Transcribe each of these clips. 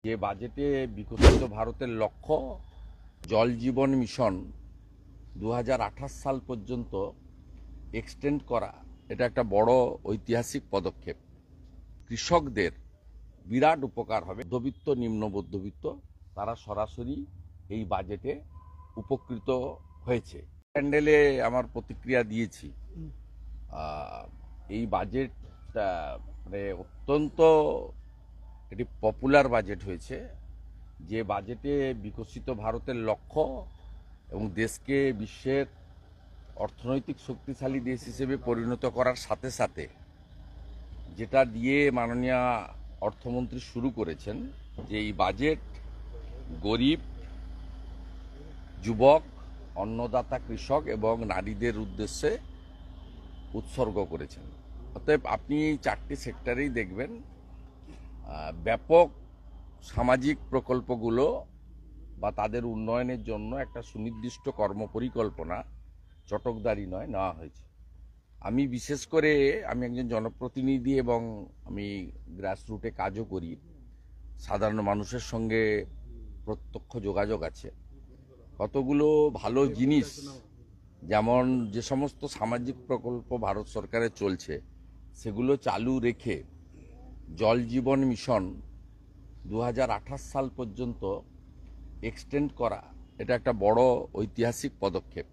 যে বাজেটে বিকশিত ভারতের লক্ষ্য জল জীবন মিশন 2028 সাল পর্যন্ত এক্সটেন্ড করা, এটা একটা বড় ঐতিহাসিক পদক্ষেপ। কৃষকদের বিরাট উপকার হবে। মধ্যবিত্ত, নিম্ন মধ্যবিত্ত তারা সরাসরি এই বাজেটে উপকৃত হয়েছে। প্যান্ডেলে আমার প্রতিক্রিয়া দিয়েছি। এই বাজেট মানে অত্যন্ত একটি পপুলার বাজেট হয়েছে, যে বাজেটে বিকশিত ভারতের লক্ষ্য এবং দেশকে বিশ্বের অর্থনৈতিক শক্তিশালী দেশ হিসেবে পরিণত করার সাথে সাথে যেটা দিয়ে মাননীয় অর্থমন্ত্রী শুরু করেছেন, যে এই বাজেট গরিব, যুবক, অন্নদাতা কৃষক এবং নারীদের উদ্দেশ্যে উৎসর্গ করেছেন। অতএব আপনি চারটি সেক্টরেই দেখবেন ব্যাপক সামাজিক প্রকল্পগুলো বা তাদের উন্নয়নের জন্য একটা সুনির্দিষ্ট কর্মপরিকল্পনা, চটকদারি নয়, নেওয়া হয়েছে। আমি বিশেষ করে আমি একজন জনপ্রতিনিধি এবং আমি গ্রাসরুটে কাজও করি, সাধারণ মানুষের সঙ্গে প্রত্যক্ষ যোগাযোগ আছে। কতগুলো ভালো জিনিস, যেমন যে সমস্ত সামাজিক প্রকল্প ভারত সরকারের চলছে সেগুলো চালু রেখে জল জীবন মিশন 2028 সাল পর্যন্ত এক্সটেন্ড করা, এটা একটা বড় ঐতিহাসিক পদক্ষেপ।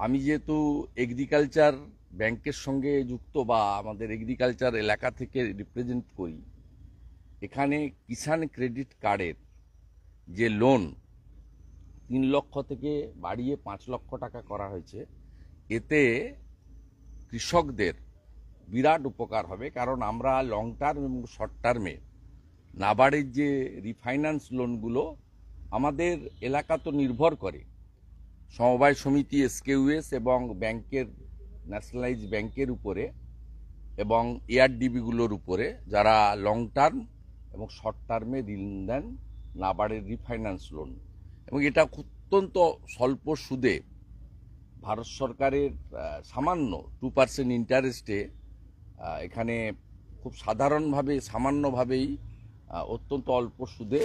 আমি যেহেতু এগ্রিকালচার ব্যাংকের সঙ্গে যুক্ত বা আমাদের এগ্রিকালচার এলাকা থেকে রিপ্রেজেন্ট করি, এখানে কিষাণ ক্রেডিট কার্ডের যে লোন 3 লক্ষ থেকে বাড়িয়ে 5 লক্ষ টাকা করা হয়েছে, এতে কৃষকদের বিরাট উপকার হবে। কারণ আমরা লং টার্ম এবং শর্ট টার্মে নাবার্ডের যে রিফাইন্যান্স লোনগুলো আমাদের এলাকা তো নির্ভর করে সমবায় সমিতি, এসকেইউএস এবং ব্যাংকের, ন্যাশনালাইজ ব্যাংকের উপরে এবং এআরডিবিগুলোর উপরে, যারা লং টার্ম এবং শর্ট টার্মে ঋণ দেন নাবার্ডের রিফাইন্যান্স লোন। এবং এটা অত্যন্ত স্বল্প সুদে ভারত সরকারের সামান্য 2% ইন্টারেস্টে এখানে খুব সাধারণভাবে, সামান্যভাবেই অত্যন্ত অল্প সুদে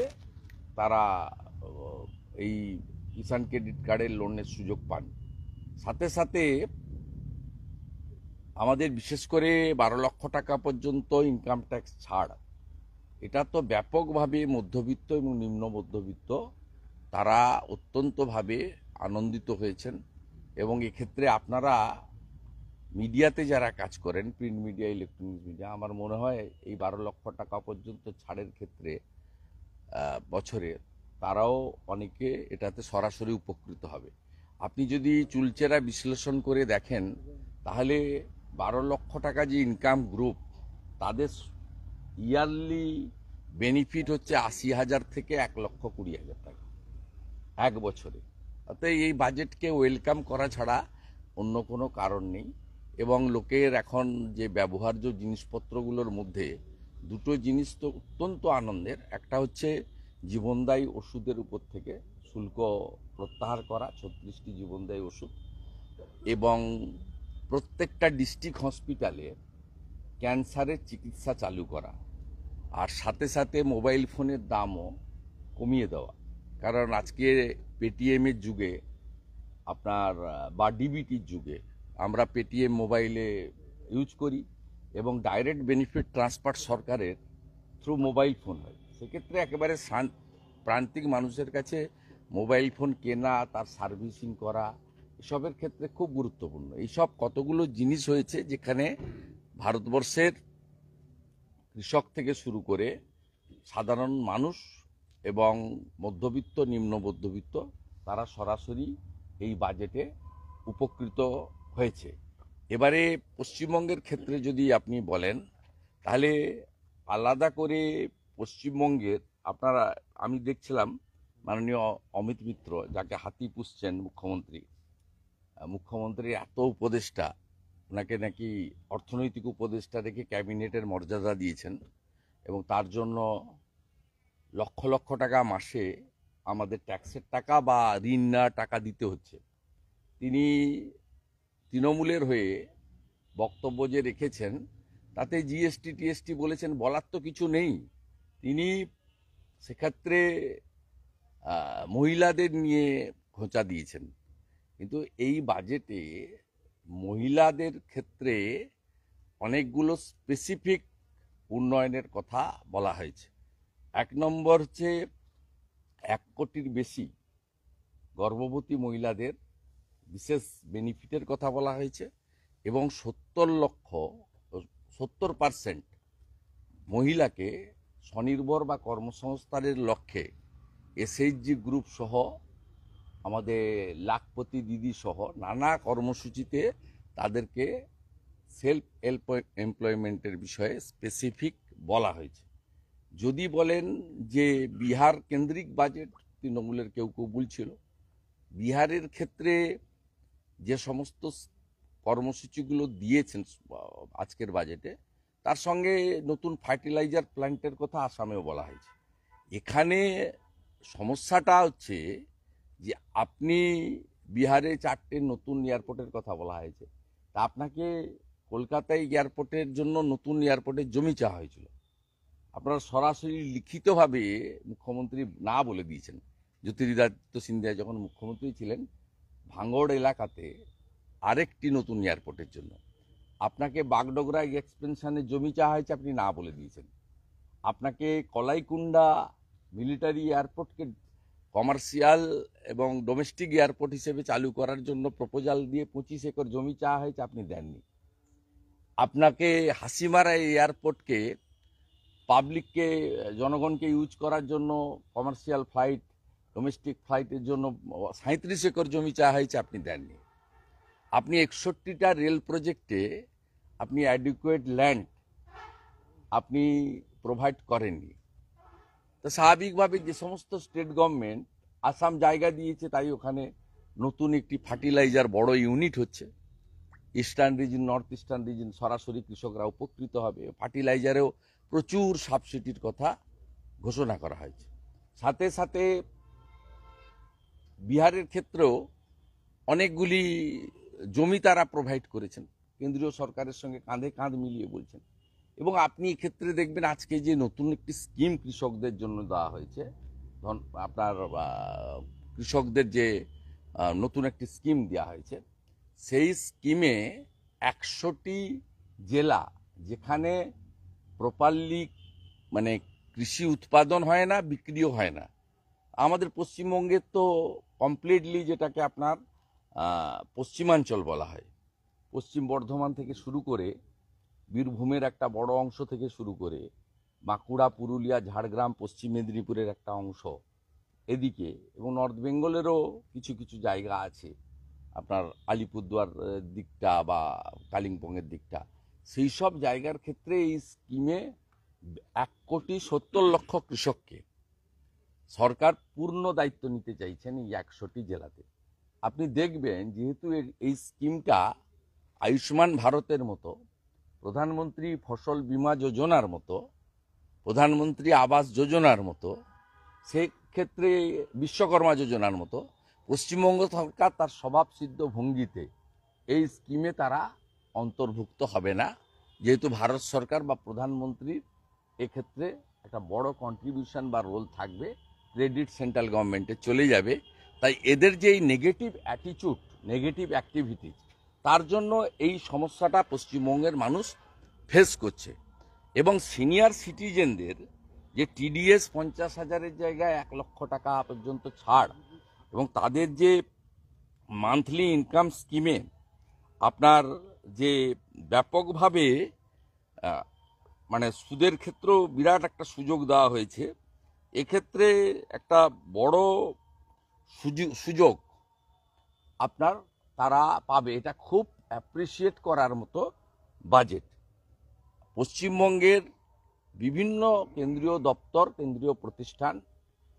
তারা এই কিষাণ ক্রেডিট কার্ডের লোনের সুযোগ পান। সাথে সাথে আমাদের বিশেষ করে 12 লক্ষ টাকা পর্যন্ত ইনকাম ট্যাক্স ছাড়, এটা তো ব্যাপকভাবে মধ্যবিত্ত এবং নিম্ন মধ্যবিত্ত তারা অত্যন্তভাবে আনন্দিত হয়েছেন। এবং এক্ষেত্রে আপনারা মিডিয়াতে যারা কাজ করেন, প্রিন্ট মিডিয়া, ইলেকট্রনিক্স মিডিয়া, আমার মনে হয় এই 12 লক্ষ টাকা পর্যন্ত ছাড়ের ক্ষেত্রে বছরে তারাও অনেকে এটাতে সরাসরি উপকৃত হবে। আপনি যদি চুলচেরা বিশ্লেষণ করে দেখেন, তাহলে 12 লক্ষ টাকা যে ইনকাম গ্রুপ, তাদের ইয়ারলি বেনিফিট হচ্ছে 80,000 থেকে 1,20,000 টাকা এক বছরে। অতএব এই বাজেটকে ওয়েলকাম করা ছাড়া অন্য কোনো কারণ নেই। এবং লোকের এখন যে ব্যবহার্য জিনিসপত্রগুলোর মধ্যে দুটো জিনিস তো অত্যন্ত আনন্দের। একটা হচ্ছে জীবনদায়ী ওষুধের উপর থেকে শুল্ক প্রত্যাহার করা, 36টি জীবনদায়ী ওষুধ, এবং প্রত্যেকটা ডিস্ট্রিক্ট হসপিটালে ক্যান্সারের চিকিৎসা চালু করা, আর সাথে সাথে মোবাইল ফোনের দামও কমিয়ে দেওয়া। কারণ আজকে পেটিএমের যুগে আপনার বা ডিবিটির যুগে আমরা পেটিএম মোবাইলে ইউজ করি এবং ডাইরেক্ট বেনিফিট ট্রান্সফার সরকারের থ্রু মোবাইল ফোন হয়। সেক্ষেত্রে একেবারে প্রান্তিক মানুষের কাছে মোবাইল ফোন কেনা, তার সার্ভিসিং করা, এসবের ক্ষেত্রে খুব গুরুত্বপূর্ণ। এইসব কতগুলো জিনিস হয়েছে যেখানে ভারতবর্ষের কৃষক থেকে শুরু করে সাধারণ মানুষ এবং মধ্যবিত্ত, নিম্ন মধ্যবিত্ত তারা সরাসরি এই বাজেটে উপকৃত হয়েছে। এবারে পশ্চিমবঙ্গের ক্ষেত্রে যদি আপনি বলেন, তাহলে আলাদা করে পশ্চিমবঙ্গের আপনারা, আমি দেখছিলাম মাননীয় অমিত মিত্র, যাকে হাতি পুষছেন মুখ্যমন্ত্রীর এত উপদেষ্টা, ওনাকে নাকি অর্থনৈতিক উপদেষ্টা রেখে ক্যাবিনেটের মর্যাদা দিয়েছেন এবং তার জন্য লক্ষ লক্ষ টাকা মাসে আমাদের ট্যাক্সের টাকা বা ঋণ নেওয়ার টাকা দিতে হচ্ছে। তিনি তৃণমূলের হয়ে বক্তব্য যে রেখেছেন, তাতে জিএসটি টিএসটি বলেছেন, বলার তো কিছু নেই। তিনি সেক্ষেত্রে মহিলাদের নিয়ে খোঁচা দিয়েছেন, কিন্তু এই বাজেটে মহিলাদের ক্ষেত্রে অনেকগুলো স্পেসিফিক উন্নয়নের কথা বলা হয়েছে। 1 নম্বর হচ্ছে 1 কোটির বেশি গর্ভবতী মহিলাদের বিশেষ বেনিফিটের কথা বলা হয়েছে এবং 70% মহিলাকে স্বনির্ভর বা কর্মসংস্থানের লক্ষ্যে এসএইচজি গ্রুপ সহ আমাদের লাখপতি দিদি সহ নানা কর্মসূচিতে তাদেরকে সেলফ এমপ্লয়মেন্টের বিষয়ে স্পেসিফিক বলা হয়েছে। যদি বলেন যে বিহার কেন্দ্রিক বাজেট, তৃণমূলের কেউ কেউ বলছিল বিহারের ক্ষেত্রে যে সমস্ত কর্মসূচিগুলো দিয়েছেন আজকের বাজেটে, তার সঙ্গে নতুন ফার্টিলাইজার প্ল্যান্টের কথা আসামেও বলা হয়েছে। এখানে সমস্যাটা হচ্ছে যে আপনি বিহারে 4টে নতুন এয়ারপোর্টের কথা বলা হয়েছে, তা আপনাকে কলকাতায় এয়ারপোর্টের জন্য নতুন এয়ারপোর্টের জমি চাওয়া হয়েছিল, আপনারা সরাসরি লিখিতভাবে মুখ্যমন্ত্রী না বলে দিয়েছেন। জ্যোতিরাদিত্য সিন্ধিয়া যখন মুখ্যমন্ত্রী ছিলেন, ভাঙড় এলাকাতে আরেকটি নতুন এয়ারপোর্টের জন্য আপনাকে বাগডোগরা এক্সপেনশনের জমি চাওয়া হয়েছে, আপনি না বলে দিয়েছেন। আপনাকে কলাইকুণ্ডা মিলিটারি এয়ারপোর্টকে কমার্শিয়াল এবং ডোমেস্টিক এয়ারপোর্ট হিসেবে চালু করার জন্য প্রপোজাল দিয়ে 25 একর জমি চাওয়া হয়েছে, আপনি দেননি। আপনাকে হাসিমারা এয়ারপোর্টকে পাবলিককে, জনগণকে ইউজ করার জন্য কমার্শিয়াল ফ্লাইট, ডোমেস্টিক ফ্লাইটের জন্য 37 একর জমি চাওয়া হয়েছে, আপনি দেননি। আপনি 61টা রেল প্রজেক্টে আপনি অ্যাডিকুয়েট ল্যান্ড আপনি প্রোভাইড করেননি। তো স্বাভাবিকভাবে যে সমস্ত স্টেট গভর্নমেন্ট আসাম জায়গা দিয়েছে, তাই ওখানে নতুন একটি ফার্টিলাইজার বড় ইউনিট হচ্ছে। Eastern reason, north eastern reason সরাসরি কৃষকরা উপকৃত হবে। ফার্টিলাইজারেও প্রচুর সাবসিডির কথা ঘোষণা করা হয়েছে। সাথে সাথে বিহারের ক্ষেত্রেও অনেকগুলি জমি তারা প্রোভাইড করেছেন, কেন্দ্রীয় সরকারের সঙ্গে কাঁধে কাঁধ মিলিয়ে বলছেন। এবং আপনি এক্ষেত্রে দেখবেন আজকে যে নতুন একটি স্কিম কৃষকদের জন্য দেওয়া হয়েছে, আপনার কৃষকদের যে নতুন একটি স্কিম দেওয়া হয়েছে, সেই স্কিমে 100টি জেলা যেখানে প্রপারলি মানে কৃষি উৎপাদন হয় না, বিক্রিও হয় না। আমাদের পশ্চিমবঙ্গের তো কমপ্লিটলি যেটাকে আপনার পশ্চিমাঞ্চল বলা হয়, পশ্চিম বর্ধমান থেকে শুরু করে বীরভূমের একটা বড় অংশ থেকে শুরু করে বাঁকুড়া, পুরুলিয়া, ঝাড়গ্রাম, পশ্চিম মেদিনীপুরের একটা অংশ এদিকে, এবং নর্থ বেঙ্গলেরও কিছু কিছু জায়গা আছে, আপনার আলিপুরদুয়ার দিকটা বা কালিম্পংয়ের দিকটা, সেই সব জায়গার ক্ষেত্রে এই স্কিমে 1,70,00,000 কৃষককে সরকার পূর্ণ দায়িত্ব নিতে চাইছেন এই 100টি জেলাতে। আপনি দেখবেন যেহেতু এই স্কিমটা আয়ুষ্মান ভারতের মতো, প্রধানমন্ত্রী ফসল বীমা যোজনার মতো, প্রধানমন্ত্রী আবাস যোজনার মতো, সেক্ষেত্রে বিশ্বকর্মা যোজনার মতো, পশ্চিমবঙ্গ সরকার তার স্বভাবসিদ্ধ ভঙ্গিতে এই স্কিমে তারা অন্তর্ভুক্ত হবে না, যেহেতু ভারত সরকার বা প্রধানমন্ত্রীর এক্ষেত্রে একটা বড় কন্ট্রিবিউশন বা রোল থাকবে, ক্রেডিট সেন্ট্রাল গভর্নমেন্টে চলে যাবে। তাই এদের যে এই নেগেটিভ অ্যাটিচিউড, নেগেটিভ অ্যাক্টিভিটিস, তার জন্য এই সমস্যাটা পশ্চিমবঙ্গের মানুষ ফেস করছে। এবং সিনিয়র সিটিজেনদের যে টিডিএস 50,000-এর জায়গায় 1,00,000 টাকা পর্যন্ত ছাড়, এবং তাদের যে মান্থলি ইনকাম স্কিমে আপনার যে ব্যাপকভাবে মানে সুদের ক্ষেত্রেও বিরাট একটা সুযোগ দেওয়া হয়েছে, এক্ষেত্রে একটা বড় সুযোগ আপনার তারা পাবে। এটা খুব অ্যাপ্রিসিয়েট করার মতো বাজেট। পশ্চিমবঙ্গের বিভিন্ন কেন্দ্রীয় দপ্তর, কেন্দ্রীয় প্রতিষ্ঠান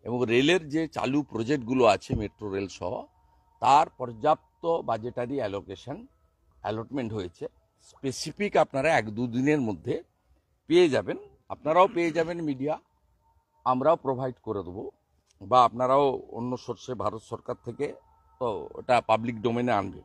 এবং রেলের যে চালু প্রজেক্টগুলো আছে, মেট্রো রেল সহ, তার পর্যাপ্ত বাজেটারি অ্যালটমেন্ট হয়েছে। স্পেসিফিক আপনারা 1-2 দিনের মধ্যে পেয়ে যাবেন, আপনারাও পেয়ে যাবেন, মিডিয়া আমরাও প্রোভাইড করে দেবো, বা আপনারাও অন্য সোর্সে ভারত সরকার থেকে তো ওটা পাবলিক ডোমেনে আনবে।